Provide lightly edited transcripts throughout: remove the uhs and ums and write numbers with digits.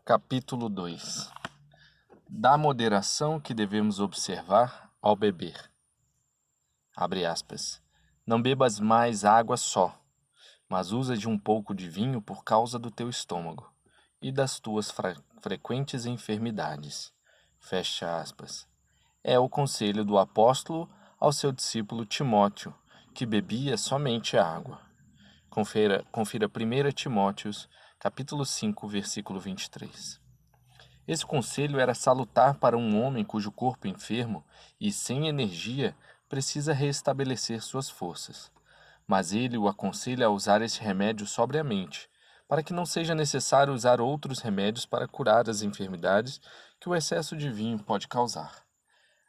Capítulo 2. Da moderação que devemos observar ao beber. Abre aspas. Não bebas mais água só, mas usa de um pouco de vinho por causa do teu estômago e das tuas frequentes enfermidades. Fecha aspas. É o conselho do apóstolo ao seu discípulo Timóteo, que bebia somente água. Confira 1 Timóteo, capítulo 5, versículo 23. Esse conselho era salutar para um homem cujo corpo enfermo e sem energia precisa restabelecer suas forças. Mas ele o aconselha a usar esse remédio sobriamente, para que não seja necessário usar outros remédios para curar as enfermidades que o excesso de vinho pode causar.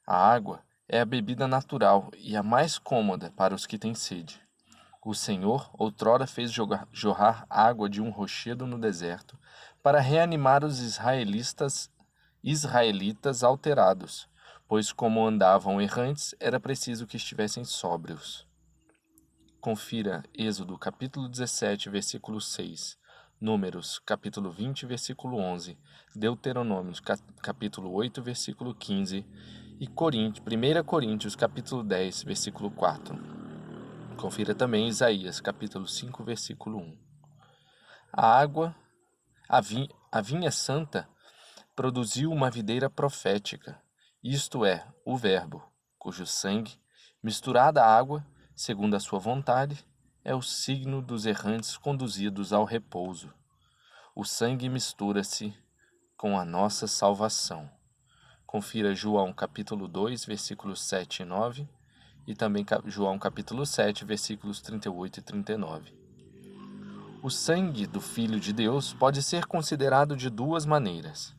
A água é a bebida natural e a mais cômoda para os que têm sede. O Senhor outrora fez jorrar água de um rochedo no deserto para reanimar os israelitas alterados, pois como andavam errantes, era preciso que estivessem sóbrios. Confira Êxodo capítulo 17, versículo 6, Números capítulo 20, versículo 11, Deuteronômio capítulo 8, versículo 15 e 1 Coríntios capítulo 10, versículo 4. Confira também Isaías, capítulo 5, versículo 1. A vinha santa produziu uma videira profética, isto é, o Verbo, cujo sangue, misturado à água, segundo a sua vontade, é o signo dos errantes conduzidos ao repouso. O sangue mistura-se com a nossa salvação. Confira João, capítulo 2, versículos 7 e 9. E também João capítulo 7, versículos 38 e 39. O sangue do Filho de Deus pode ser considerado de duas maneiras.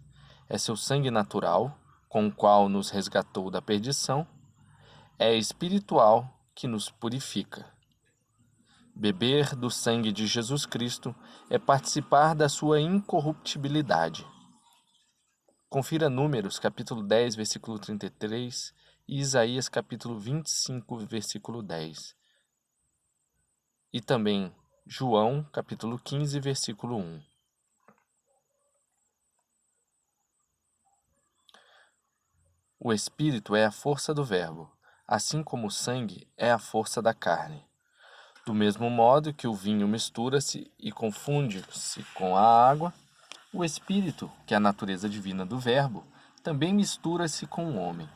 É seu sangue natural, com o qual nos resgatou da perdição. É espiritual, que nos purifica. Beber do sangue de Jesus Cristo é participar da sua incorruptibilidade. Confira Números capítulo 10, versículo 33 e Isaías capítulo 25, versículo 10. E também João capítulo 15, versículo 1. O Espírito é a força do Verbo, assim como o sangue é a força da carne. Do mesmo modo que o vinho mistura-se e confunde-se com a água, o Espírito, que é a natureza divina do Verbo, também mistura-se com o homem.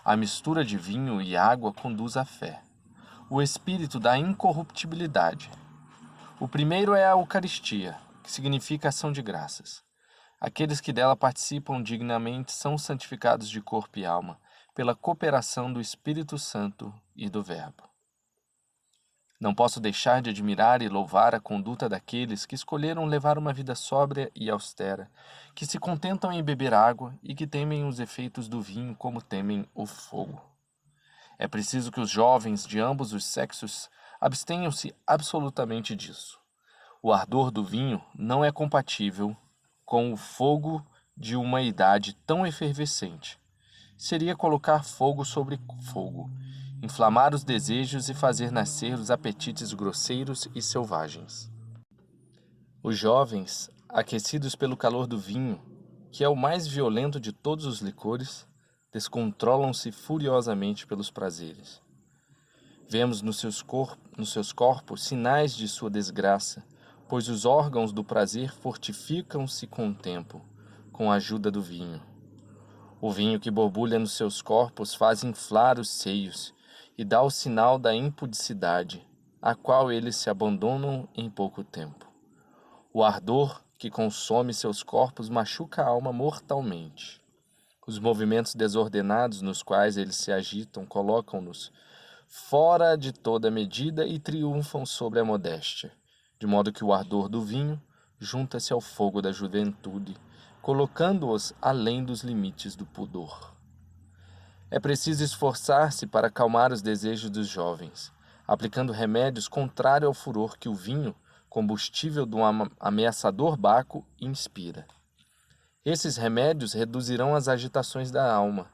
A mistura de vinho e água conduz à fé. O Espírito dá incorruptibilidade. O primeiro é a Eucaristia, que significa ação de graças. Aqueles que dela participam dignamente são santificados de corpo e alma, pela cooperação do Espírito Santo e do Verbo. Não posso deixar de admirar e louvar a conduta daqueles que escolheram levar uma vida sóbria e austera, que se contentam em beber água e que temem os efeitos do vinho como temem o fogo. É preciso que os jovens de ambos os sexos abstenham-se absolutamente disso. O ardor do vinho não é compatível com o fogo de uma idade tão efervescente. Seria colocar fogo sobre fogo, inflamar os desejos e fazer nascer os apetites grosseiros e selvagens. Os jovens, aquecidos pelo calor do vinho, que é o mais violento de todos os licores, descontrolam-se furiosamente pelos prazeres. Vemos nos seus corpos sinais de sua desgraça, pois os órgãos do prazer fortificam-se com o tempo, com a ajuda do vinho. O vinho que borbulha nos seus corpos faz inflar os seios e dá o sinal da impudicidade, a qual eles se abandonam em pouco tempo. O ardor que consome seus corpos machuca a alma mortalmente. Os movimentos desordenados nos quais eles se agitam colocam-nos fora de toda medida e triunfam sobre a modéstia, de modo que o ardor do vinho junta-se ao fogo da juventude, colocando-os além dos limites do pudor. É preciso esforçar-se para acalmar os desejos dos jovens, aplicando remédios contrários ao furor que o vinho, combustível de um ameaçador Baco, inspira. Esses remédios reduzirão as agitações da alma,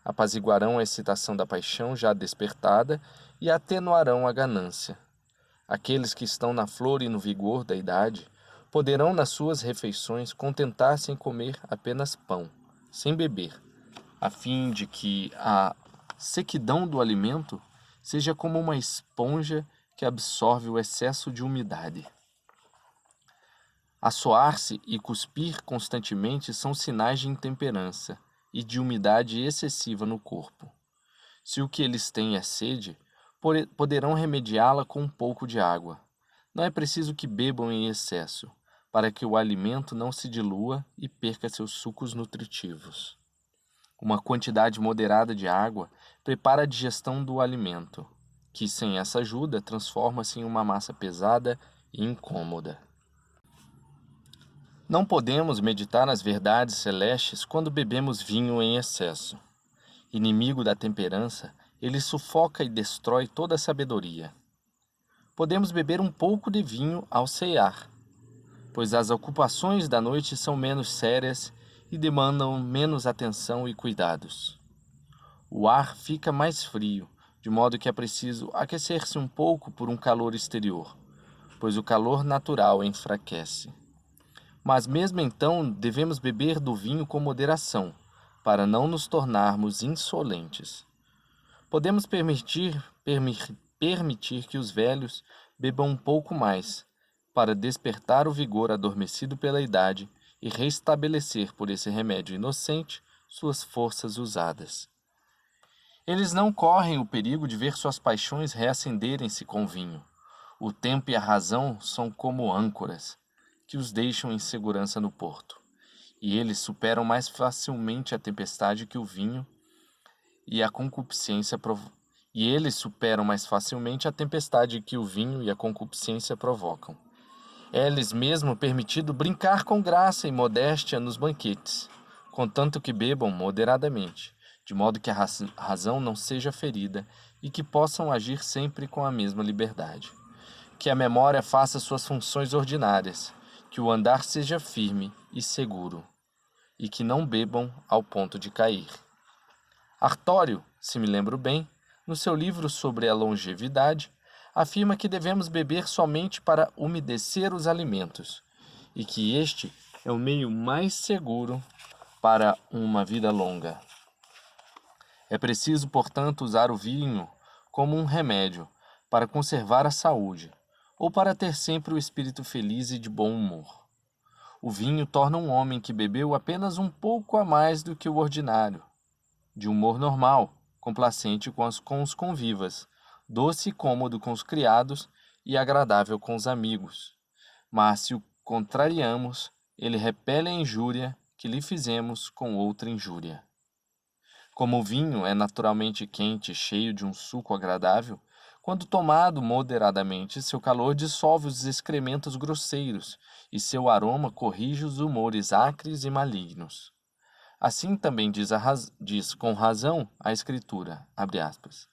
apaziguarão a excitação da paixão já despertada e atenuarão a ganância. Aqueles que estão na flor e no vigor da idade poderão nas suas refeições contentar-se em comer apenas pão, sem beber, a fim de que a sequidão do alimento seja como uma esponja que absorve o excesso de umidade. Assoar-se e cuspir constantemente são sinais de intemperança e de umidade excessiva no corpo. Se o que eles têm é sede, poderão remediá-la com um pouco de água. Não é preciso que bebam em excesso, para que o alimento não se dilua e perca seus sucos nutritivos. Uma quantidade moderada de água prepara a digestão do alimento, que sem essa ajuda transforma-se em uma massa pesada e incômoda. Não podemos meditar nas verdades celestes quando bebemos vinho em excesso. Inimigo da temperança, ele sufoca e destrói toda a sabedoria. Podemos beber um pouco de vinho ao cear, pois as ocupações da noite são menos sérias e demandam menos atenção e cuidados. O ar fica mais frio, de modo que é preciso aquecer-se um pouco por um calor exterior, pois o calor natural enfraquece. Mas mesmo então devemos beber do vinho com moderação, para não nos tornarmos insolentes. Podemos permitir que os velhos bebam um pouco mais, para despertar o vigor adormecido pela idade e restabelecer por esse remédio inocente suas forças usadas. Eles não correm o perigo de ver suas paixões reacenderem-se com vinho. O tempo e a razão são como âncoras, que os deixam em segurança no porto. E eles superam mais facilmente a tempestade que o vinho e a concupiscência provocam. É-lhes mesmo permitido brincar com graça e modéstia nos banquetes, contanto que bebam moderadamente, de modo que a razão não seja ferida e que possam agir sempre com a mesma liberdade. Que a memória faça suas funções ordinárias, que o andar seja firme e seguro, e que não bebam ao ponto de cair. Artório, se me lembro bem, no seu livro sobre a longevidade, afirma que devemos beber somente para umedecer os alimentos, e que este é o meio mais seguro para uma vida longa. É preciso, portanto, usar o vinho como um remédio para conservar a saúde, ou para ter sempre o espírito feliz e de bom humor. O vinho torna um homem que bebeu apenas um pouco a mais do que o ordinário, de humor normal, complacente com os convivas, doce e cômodo com os criados e agradável com os amigos. Mas se o contrariamos, ele repele a injúria que lhe fizemos com outra injúria. Como o vinho é naturalmente quente e cheio de um suco agradável, quando tomado moderadamente, seu calor dissolve os excrementos grosseiros e seu aroma corrige os humores acres e malignos. Assim também diz com razão a Escritura, abre aspas,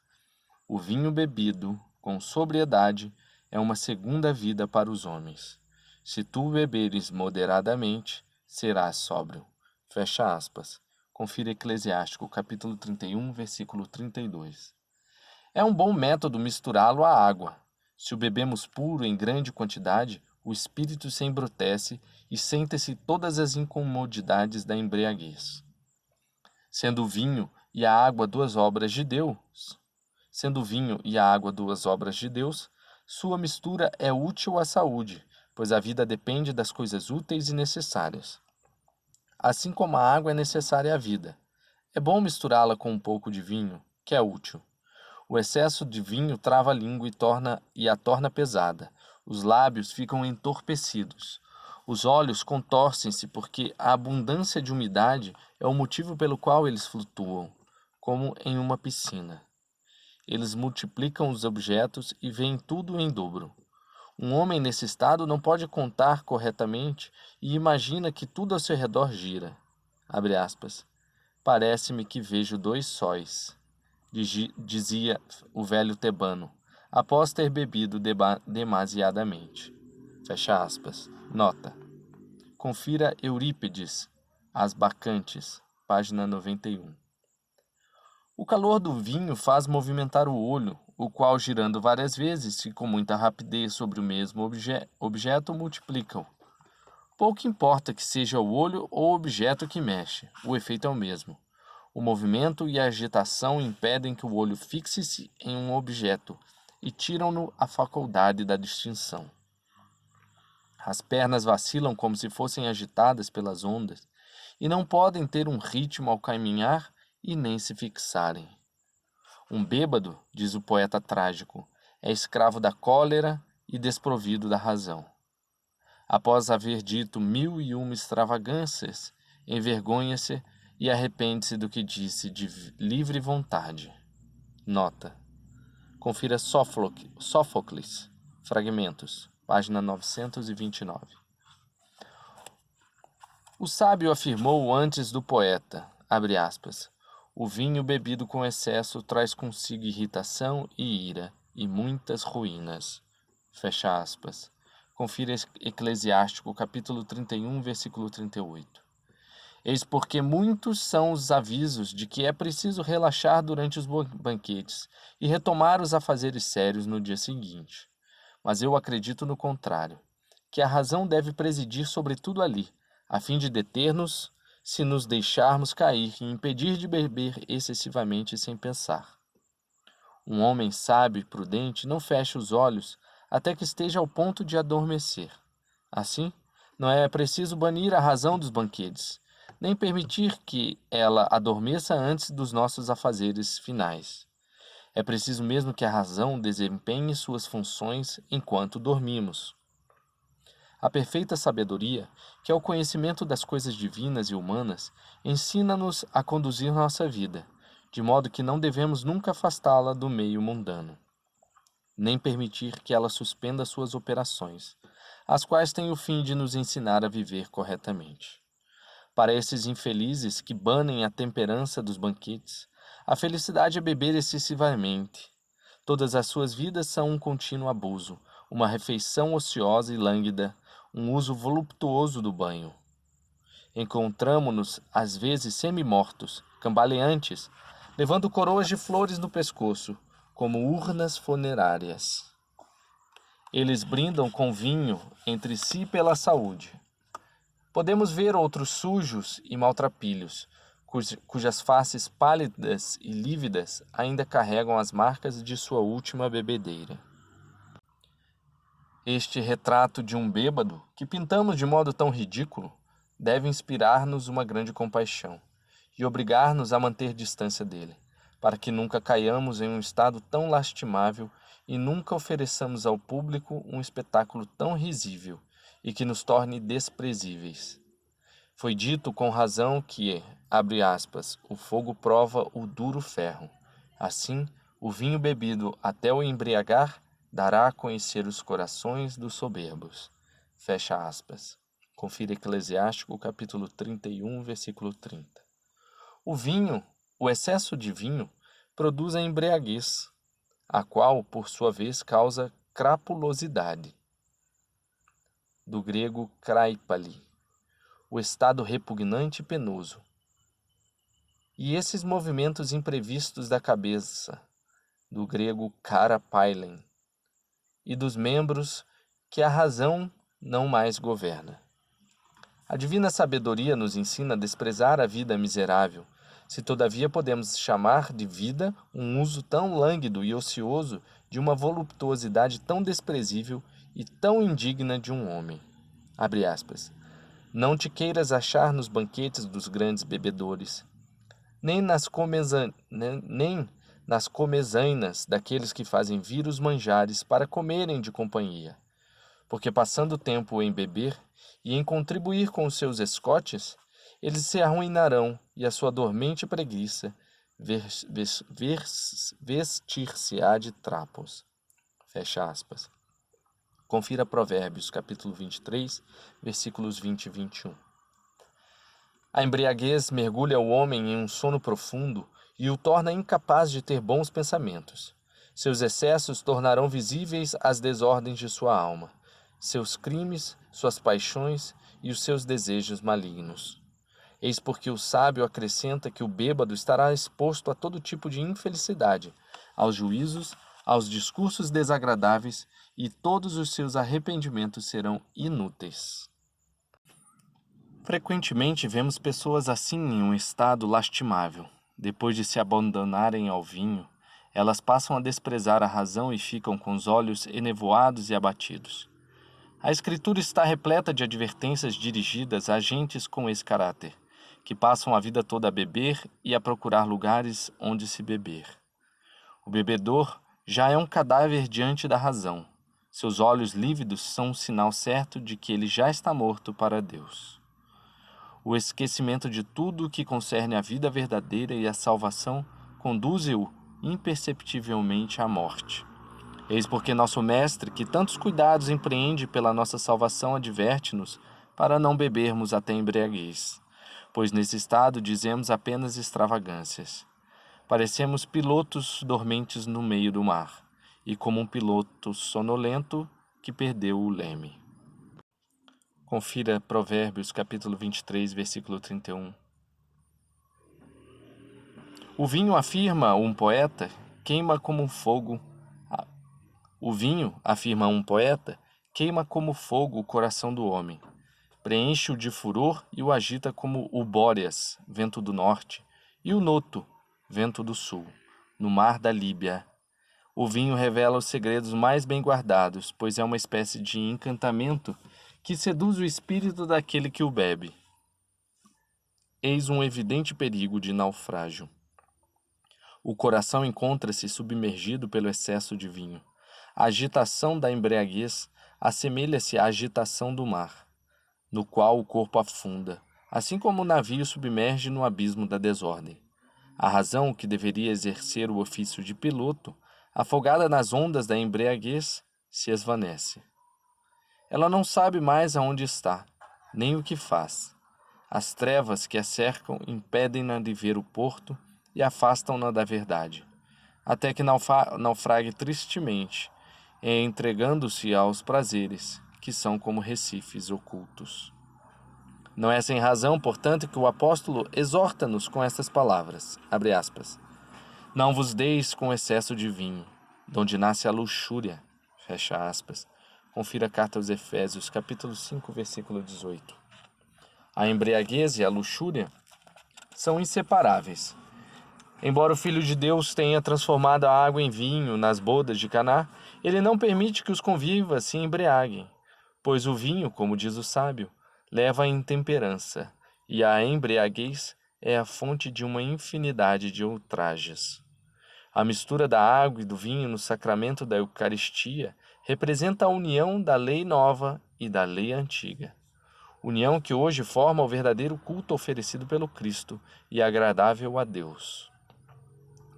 o vinho bebido com sobriedade é uma segunda vida para os homens. Se tu beberes moderadamente, serás sóbrio. Fecha aspas. Confira Eclesiástico, capítulo 31, versículo 32. É um bom método misturá-lo à água. Se o bebemos puro em grande quantidade, o espírito se embrutece e sente-se todas as incomodidades da embriaguez. Sendo o vinho e a água duas obras de Deus, sua mistura é útil à saúde, pois a vida depende das coisas úteis e necessárias. Assim como a água é necessária à vida, é bom misturá-la com um pouco de vinho, que é útil. O excesso de vinho trava a língua e a torna pesada. Os lábios ficam entorpecidos. Os olhos contorcem-se porque a abundância de umidade é o motivo pelo qual eles flutuam, como em uma piscina. Eles multiplicam os objetos e veem tudo em dobro. Um homem nesse estado não pode contar corretamente e imagina que tudo ao seu redor gira. Abre aspas. Parece-me que vejo dois sóis, dizia o velho tebano, após ter bebido demasiadamente. Fecha aspas. Nota. Confira Eurípides, As Bacantes, página 91. O calor do vinho faz movimentar o olho, o qual, girando várias vezes e com muita rapidez sobre o mesmo objeto, multiplica-o. Pouco importa que seja o olho ou o objeto que mexe, o efeito é o mesmo. O movimento e a agitação impedem que o olho fixe-se em um objeto e tiram-no a faculdade da distinção. As pernas vacilam como se fossem agitadas pelas ondas e não podem ter um ritmo ao caminhar e nem se fixarem. Um bêbado, diz o poeta trágico, é escravo da cólera e desprovido da razão. Após haver dito 1001 extravagâncias, envergonha-se e arrepende-se do que disse de livre vontade. Nota. Confira Sófocles, Fragmentos, página 929. O sábio afirmou antes do poeta, abre aspas, o vinho bebido com excesso traz consigo irritação e ira, e muitas ruínas. Fecha aspas. Confira Eclesiástico, capítulo 31, versículo 38. Eis porque muitos são os avisos de que é preciso relaxar durante os banquetes e retomar os afazeres sérios no dia seguinte. Mas eu acredito no contrário, que a razão deve presidir sobre tudo ali, a fim de deter-nos se nos deixarmos cair e impedir de beber excessivamente sem pensar. Um homem sábio e prudente não fecha os olhos até que esteja ao ponto de adormecer. Assim, não é preciso banir a razão dos banquetes, nem permitir que ela adormeça antes dos nossos afazeres finais. É preciso mesmo que a razão desempenhe suas funções enquanto dormimos. A perfeita sabedoria, que é o conhecimento das coisas divinas e humanas, ensina-nos a conduzir nossa vida, de modo que não devemos nunca afastá-la do meio mundano, nem permitir que ela suspenda suas operações, as quais têm o fim de nos ensinar a viver corretamente. Para esses infelizes que banem a temperança dos banquetes, a felicidade é beber excessivamente. Todas as suas vidas são um contínuo abuso, uma refeição ociosa e lânguida, um uso voluptuoso do banho. Encontramo-nos, às vezes, semi-mortos, cambaleantes, levando coroas de flores no pescoço, como urnas funerárias. Eles brindam com vinho entre si pela saúde. Podemos ver outros sujos e maltrapilhos, cujas faces pálidas e lívidas ainda carregam as marcas de sua última bebedeira. Este retrato de um bêbado, que pintamos de modo tão ridículo, deve inspirar-nos uma grande compaixão e obrigar-nos a manter distância dele, para que nunca caiamos em um estado tão lastimável e nunca ofereçamos ao público um espetáculo tão risível e que nos torne desprezíveis. Foi dito com razão que, abre aspas, o fogo prova o duro ferro. Assim, o vinho bebido até o embriagar dará a conhecer os corações dos soberbos. Fecha aspas. Confira Eclesiástico, capítulo 31, versículo 30. O vinho, o excesso de vinho, produz a embriaguez, a qual, por sua vez, causa crapulosidade. Do grego kraipali, o estado repugnante e penoso. E esses movimentos imprevistos da cabeça, do grego karapailen, e dos membros que a razão não mais governa. A divina sabedoria nos ensina a desprezar a vida miserável, se todavia podemos chamar de vida um uso tão lânguido e ocioso de uma voluptuosidade tão desprezível e tão indigna de um homem. Abre aspas. Não te queiras achar nos banquetes dos grandes bebedores, nem nas comezainas daqueles que fazem vir os manjares para comerem de companhia, porque passando o tempo em beber e em contribuir com os seus escotes, eles se arruinarão e a sua dormente preguiça vestir-se-á de trapos. Fecha aspas. Confira Provérbios, capítulo 23, versículos 20 e 21. A embriaguez mergulha o homem em um sono profundo e o torna incapaz de ter bons pensamentos. Seus excessos tornarão visíveis as desordens de sua alma, seus crimes, suas paixões e os seus desejos malignos. Eis porque o sábio acrescenta que o bêbado estará exposto a todo tipo de infelicidade, aos juízos, aos discursos desagradáveis, e todos os seus arrependimentos serão inúteis. Frequentemente vemos pessoas assim em um estado lastimável. Depois de se abandonarem ao vinho, elas passam a desprezar a razão e ficam com os olhos enevoados e abatidos. A Escritura está repleta de advertências dirigidas a agentes com esse caráter, que passam a vida toda a beber e a procurar lugares onde se beber. O bebedor já é um cadáver diante da razão. Seus olhos lívidos são um sinal certo de que ele já está morto para Deus. O esquecimento de tudo o que concerne a vida verdadeira e a salvação conduz-o imperceptivelmente à morte. Eis porque nosso Mestre, que tantos cuidados empreende pela nossa salvação, adverte-nos para não bebermos até embriaguez, pois nesse estado dizemos apenas extravagâncias. Parecemos pilotos dormentes no meio do mar, e como um piloto sonolento que perdeu o leme. Confira Provérbios capítulo 23, versículo 31. O vinho, afirma um poeta, queima como fogo. O vinho, afirma um poeta, queima como fogo o coração do homem. Preenche-o de furor e o agita como o Bóreas, vento do norte, e o Noto, vento do sul, no mar da Líbia. O vinho revela os segredos mais bem guardados, pois é uma espécie de encantamento que seduz o espírito daquele que o bebe. Eis um evidente perigo de naufrágio. O coração encontra-se submergido pelo excesso de vinho. A agitação da embriaguez assemelha-se à agitação do mar, no qual o corpo afunda, assim como o navio submerge no abismo da desordem. A razão, que deveria exercer o ofício de piloto, afogada nas ondas da embriaguez, se esvanece. Ela não sabe mais aonde está, nem o que faz. As trevas que a cercam impedem-na de ver o porto e afastam-na da verdade, até que naufrague tristemente, entregando-se aos prazeres, que são como recifes ocultos. Não é sem razão, portanto, que o apóstolo exorta-nos com estas palavras, abre aspas, não vos deis com excesso de vinho, donde nasce a luxúria, fecha aspas. Confira a carta aos Efésios, capítulo 5, versículo 18. A embriaguez e a luxúria são inseparáveis. Embora o Filho de Deus tenha transformado a água em vinho nas bodas de Caná, ele não permite que os convivas se embriaguem, pois o vinho, como diz o sábio, leva à intemperança, e a embriaguez é a fonte de uma infinidade de ultrajes. A mistura da água e do vinho no sacramento da Eucaristia representa a união da lei nova e da lei antiga. União que hoje forma o verdadeiro culto oferecido pelo Cristo e agradável a Deus.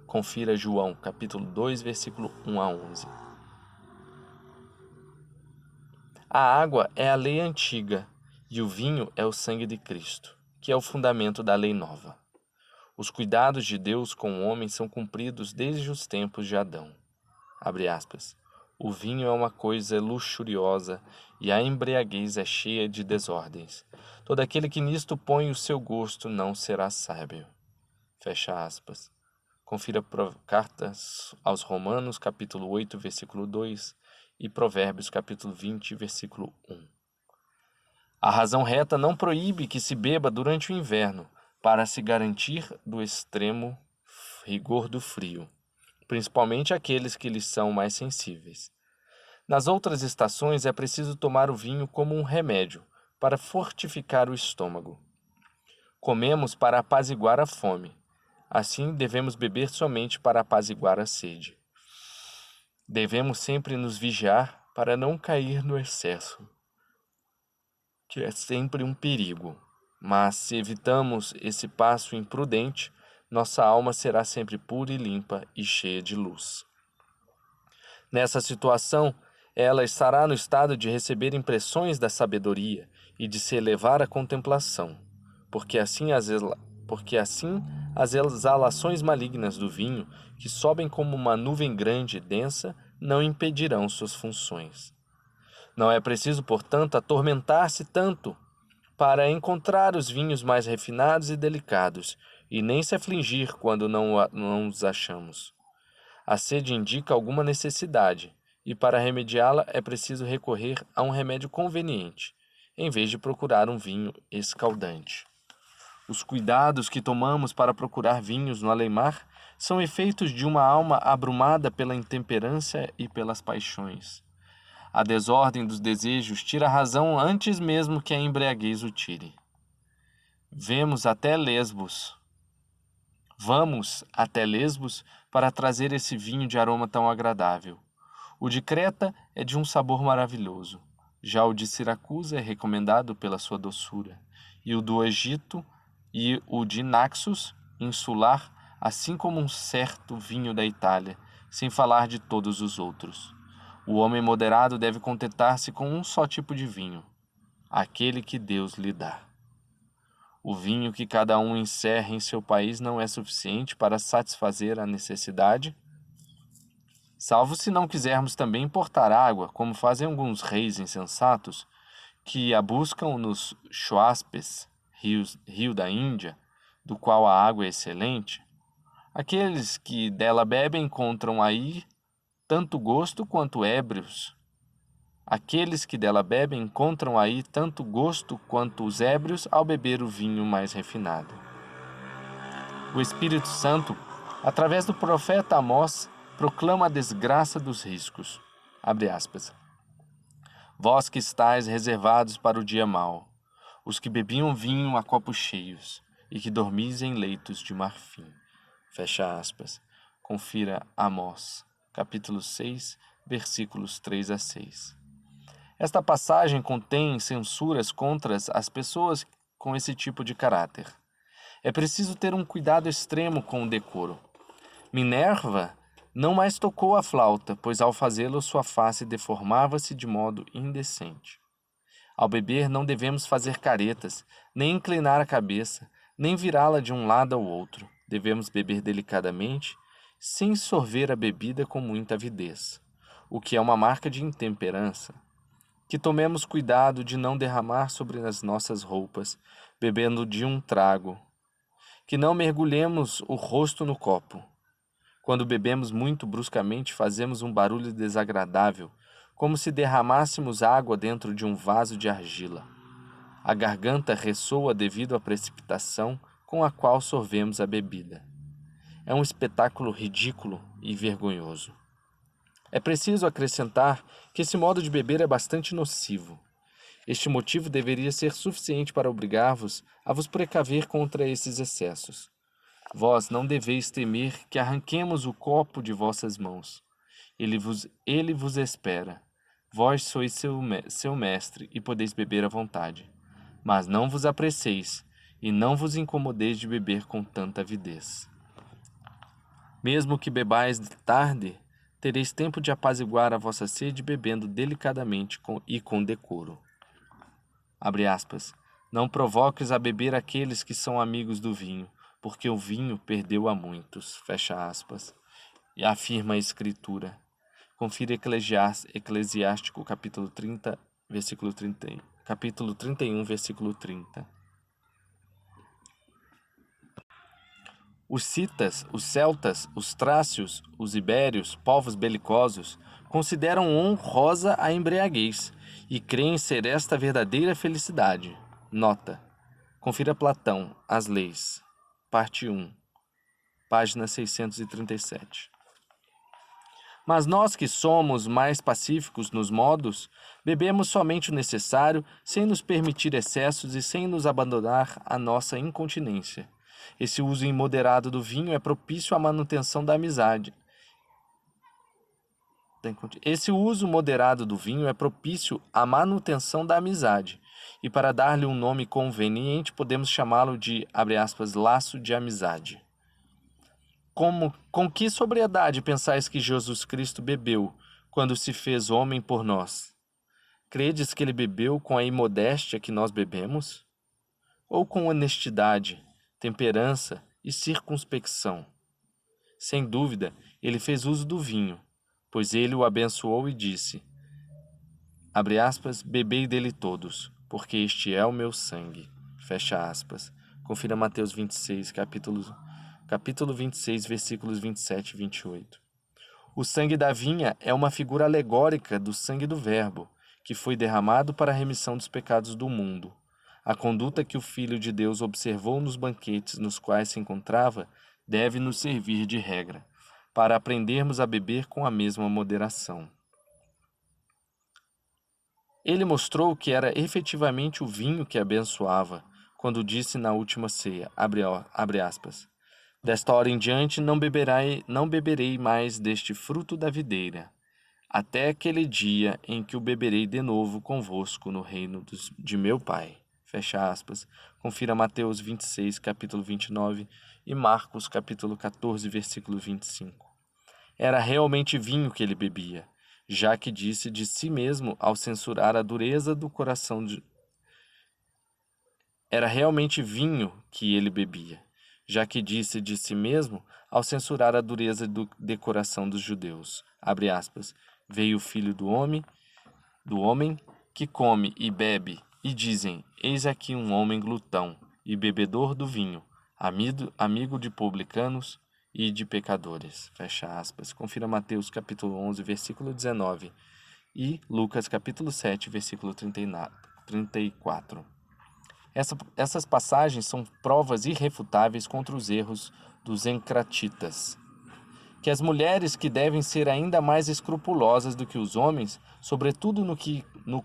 Confira João, capítulo 2, versículo 1 a 11. A água é a lei antiga e o vinho é o sangue de Cristo, que é o fundamento da lei nova. Os cuidados de Deus com o homem são cumpridos desde os tempos de Adão. Abre aspas. O vinho é uma coisa luxuriosa e a embriaguez é cheia de desordens. Todo aquele que nisto põe o seu gosto não será sábio. Fecha aspas. Confira cartas aos Romanos, capítulo 8, versículo 2 e Provérbios, capítulo 20, versículo 1. A razão reta não proíbe que se beba durante o inverno, para se garantir do extremo rigor do frio, principalmente aqueles que lhes são mais sensíveis. Nas outras estações é preciso tomar o vinho como um remédio, para fortificar o estômago. Comemos para apaziguar a fome, assim devemos beber somente para apaziguar a sede. Devemos sempre nos vigiar para não cair no excesso, que é sempre um perigo. Mas se evitamos esse passo imprudente, nossa alma será sempre pura e limpa e cheia de luz. Nessa situação, ela estará no estado de receber impressões da sabedoria e de se elevar à contemplação, porque assim as exalações malignas do vinho, que sobem como uma nuvem grande e densa, não impedirão suas funções. Não é preciso, portanto, atormentar-se tanto para encontrar os vinhos mais refinados e delicados, e nem se afligir quando não os achamos. A sede indica alguma necessidade, e para remediá-la é preciso recorrer a um remédio conveniente. em vez de procurar um vinho escaldante. Os cuidados que tomamos para procurar vinhos no além-mar são efeitos de uma alma abrumada pela intemperância e pelas paixões. A desordem dos desejos tira a razão antes mesmo que a embriaguez o tire. Vamos até Lesbos para trazer esse vinho de aroma tão agradável. O de Creta é de um sabor maravilhoso. Já o de Siracusa é recomendado pela sua doçura. E o do Egito e o de Naxos, insular, assim como um certo vinho da Itália, sem falar de todos os outros. O homem moderado deve contentar-se com um só tipo de vinho, aquele que Deus lhe dá. O vinho que cada um encerra em seu país não é suficiente para satisfazer a necessidade, salvo se não quisermos também importar água, como fazem alguns reis insensatos, que a buscam nos Choaspes, rio da Índia, do qual a água é excelente. Aqueles que dela bebem encontram aí tanto gosto quanto ébrios. Aqueles que dela bebem encontram aí tanto gosto quanto os ébrios ao beber o vinho mais refinado. O Espírito Santo, através do profeta Amós, proclama a desgraça dos riscos. Abre aspas. Vós que estáis reservados para o dia mau, os que bebiam vinho a copos cheios, e que dormis em leitos de marfim. Fecha aspas. Confira Amós, capítulo 6, versículos 3 a 6. Esta passagem contém censuras contra as pessoas com esse tipo de caráter. É preciso ter um cuidado extremo com o decoro. Minerva não mais tocou a flauta, pois ao fazê-lo sua face deformava-se de modo indecente. Ao beber não devemos fazer caretas, nem inclinar a cabeça, nem virá-la de um lado ao outro. Devemos beber delicadamente, sem sorver a bebida com muita avidez, o que é uma marca de intemperança. Que tomemos cuidado de não derramar sobre as nossas roupas, bebendo de um trago. Que não mergulhemos o rosto no copo. Quando bebemos muito bruscamente, fazemos um barulho desagradável, como se derramássemos água dentro de um vaso de argila. A garganta ressoa devido à precipitação com a qual sorvemos a bebida. É um espetáculo ridículo e vergonhoso. É preciso acrescentar que esse modo de beber é bastante nocivo. Este motivo deveria ser suficiente para obrigar-vos a vos precaver contra esses excessos. Vós não deveis temer que arranquemos o copo de vossas mãos. Ele vos espera. Vós sois seu mestre e podeis beber à vontade. Mas não vos apresseis e não vos incomodeis de beber com tanta avidez. Mesmo que bebais tarde, tereis tempo de apaziguar a vossa sede bebendo delicadamente e com decoro. Abre aspas. Não provoques a beber aqueles que são amigos do vinho, porque o vinho perdeu a muitos. Fecha aspas. E afirma a Escritura. Confira Eclesiástico, capítulo 30, versículo 30, capítulo 31, versículo 30. Os citas, os celtas, os trácios, os ibérios, povos belicosos, consideram honrosa a embriaguez e creem ser esta a verdadeira felicidade. Nota. Confira Platão, As Leis, parte 1, página 637. Mas nós que somos mais pacíficos nos modos, bebemos somente o necessário, sem nos permitir excessos e sem nos abandonar à nossa incontinência. Esse uso imoderado do vinho é propício à manutenção da amizade. Esse uso moderado do vinho é propício à manutenção da amizade. E para dar-lhe um nome conveniente, podemos chamá-lo de, abre aspas, laço de amizade. Com que sobriedade pensais que Jesus Cristo bebeu quando se fez homem por nós? Credes que ele bebeu com a imodéstia que nós bebemos? Ou com honestidade, temperança e circunspecção? Sem dúvida, ele fez uso do vinho, pois ele o abençoou e disse, abre aspas, bebei dele todos, porque este é o meu sangue. Fecha aspas. Confira Mateus 26, capítulo 26, versículos 27 e 28. O sangue da vinha é uma figura alegórica do sangue do Verbo, que foi derramado para a remissão dos pecados do mundo. A conduta que o Filho de Deus observou nos banquetes nos quais se encontrava deve nos servir de regra, para aprendermos a beber com a mesma moderação. Ele mostrou que era efetivamente o vinho que abençoava, quando disse na última ceia, abre aspas, desta hora em diante não beberei mais deste fruto da videira, até aquele dia em que o beberei de novo convosco no reino de meu Pai. Fecha aspas. Confira Mateus 26, capítulo 29 e Marcos, capítulo 14, versículo 25. Era realmente vinho que ele bebia, já que disse de si mesmo ao censurar a dureza do coração Era realmente vinho que ele bebia, já que disse de si mesmo ao censurar a dureza de coração dos judeus. Abre aspas. Veio o filho do homem que come e bebe, e dizem, eis aqui um homem glutão e bebedor do vinho, amigo de publicanos e de pecadores. Fecha aspas. Confira Mateus capítulo 11, versículo 19 e Lucas capítulo 7, versículo 34. Essas passagens são provas irrefutáveis contra os erros dos encratitas. Que as mulheres, que devem ser ainda mais escrupulosas do que os homens, sobretudo no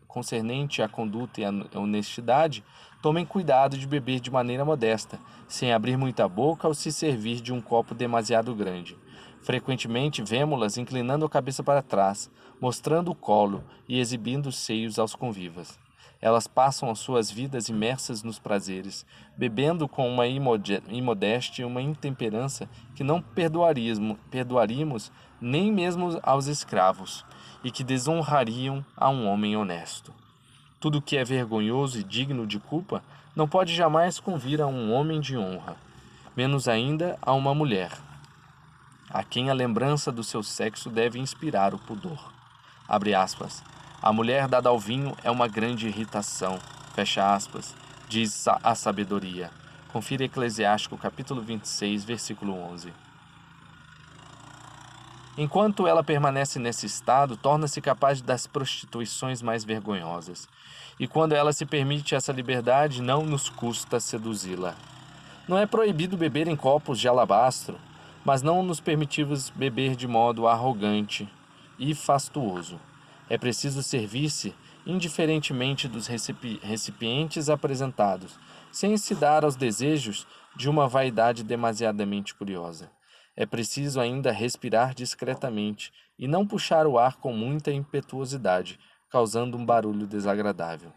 concernente à conduta e à honestidade, tomem cuidado de beber de maneira modesta, sem abrir muita boca ou se servir de um copo demasiado grande. Frequentemente vemo-las inclinando a cabeça para trás, mostrando o colo e exibindo os seios aos convivas. Elas passam as suas vidas imersas nos prazeres, bebendo com uma imodéstia e uma intemperança que não perdoaríamos nem mesmo aos escravos, e que desonrariam a um homem honesto. Tudo que é vergonhoso e digno de culpa não pode jamais convir a um homem de honra, menos ainda a uma mulher, a quem a lembrança do seu sexo deve inspirar o pudor. Abre aspas. A mulher dada ao vinho é uma grande irritação, fecha aspas, diz a sabedoria. Confira Eclesiástico capítulo 26, versículo 11. Enquanto ela permanece nesse estado, torna-se capaz das prostituições mais vergonhosas. E quando ela se permite essa liberdade, não nos custa seduzi-la. Não é proibido beber em copos de alabastro, mas não nos permitimos beber de modo arrogante e fastuoso. É preciso servir-se indiferentemente dos recipientes apresentados, sem se dar aos desejos de uma vaidade demasiadamente curiosa. É preciso ainda respirar discretamente e não puxar o ar com muita impetuosidade, causando um barulho desagradável.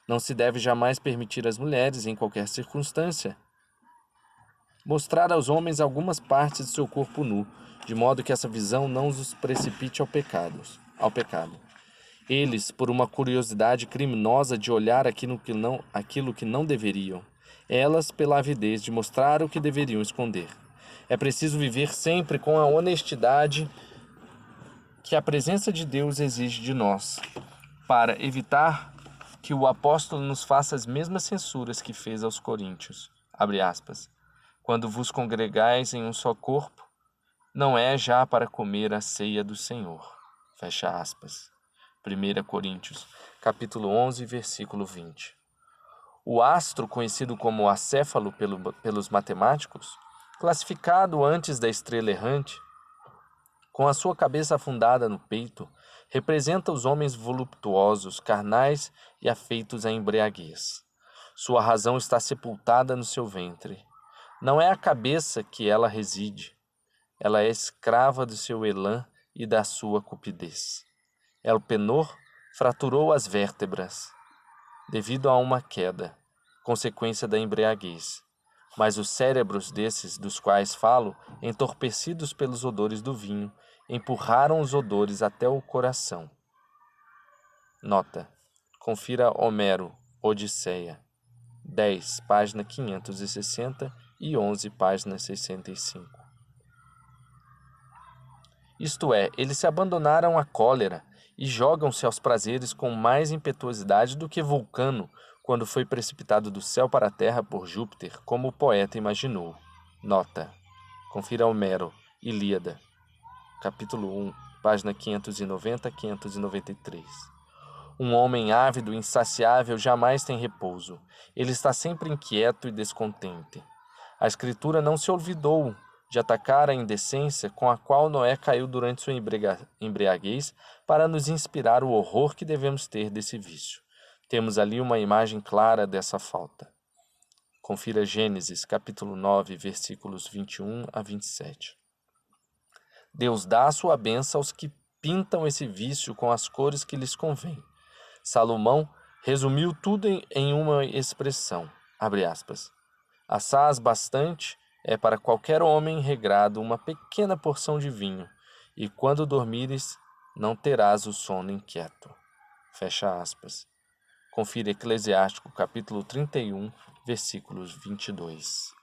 Não se deve jamais permitir às mulheres, em qualquer circunstância, mostrar aos homens algumas partes de seu corpo nu, de modo que essa visão não os precipite ao pecado. Eles, por uma curiosidade criminosa de olhar aquilo que não deveriam. Elas, pela avidez de mostrar o que deveriam esconder. É preciso viver sempre com a honestidade que a presença de Deus exige de nós, para evitar que o apóstolo nos faça as mesmas censuras que fez aos coríntios. Abre aspas. Quando vos congregais em um só corpo, não é já para comer a ceia do Senhor. Fecha aspas. 1 Coríntios, capítulo 11, versículo 20. O astro, conhecido como acéfalo pelos matemáticos, classificado antes da estrela errante, com a sua cabeça afundada no peito, representa os homens voluptuosos, carnais e afeitos à embriaguez. Sua razão está sepultada no seu ventre. Não é a cabeça que ela reside. Ela é escrava do seu elã e da sua cupidez. Elpenor fraturou as vértebras devido a uma queda, consequência da embriaguez. Mas os cérebros desses, dos quais falo, entorpecidos pelos odores do vinho, empurraram os odores até o coração. Nota. Confira Homero, Odisseia. 10, página 560 e 11, página 65. Isto é, eles se abandonaram à cólera e jogam-se aos prazeres com mais impetuosidade do que Vulcano, quando foi precipitado do céu para a terra por Júpiter, como o poeta imaginou. Nota. Confira Homero, Ilíada, capítulo 1, página 590 a 593. Um homem ávido e insaciável jamais tem repouso. Ele está sempre inquieto e descontente. A Escritura não se olvidou de atacar a indecência com a qual Noé caiu durante sua embriaguez para nos inspirar o horror que devemos ter desse vício. Temos ali uma imagem clara dessa falta. Confira Gênesis, capítulo 9, versículos 21 a 27. Deus dá a sua bênção aos que pintam esse vício com as cores que lhes convém. Salomão resumiu tudo em uma expressão, abre aspas, assaz bastante é para qualquer homem regrado uma pequena porção de vinho, e quando dormires não terás o sono inquieto. Fecha aspas. Confira Eclesiástico, capítulo 31, versículos 22.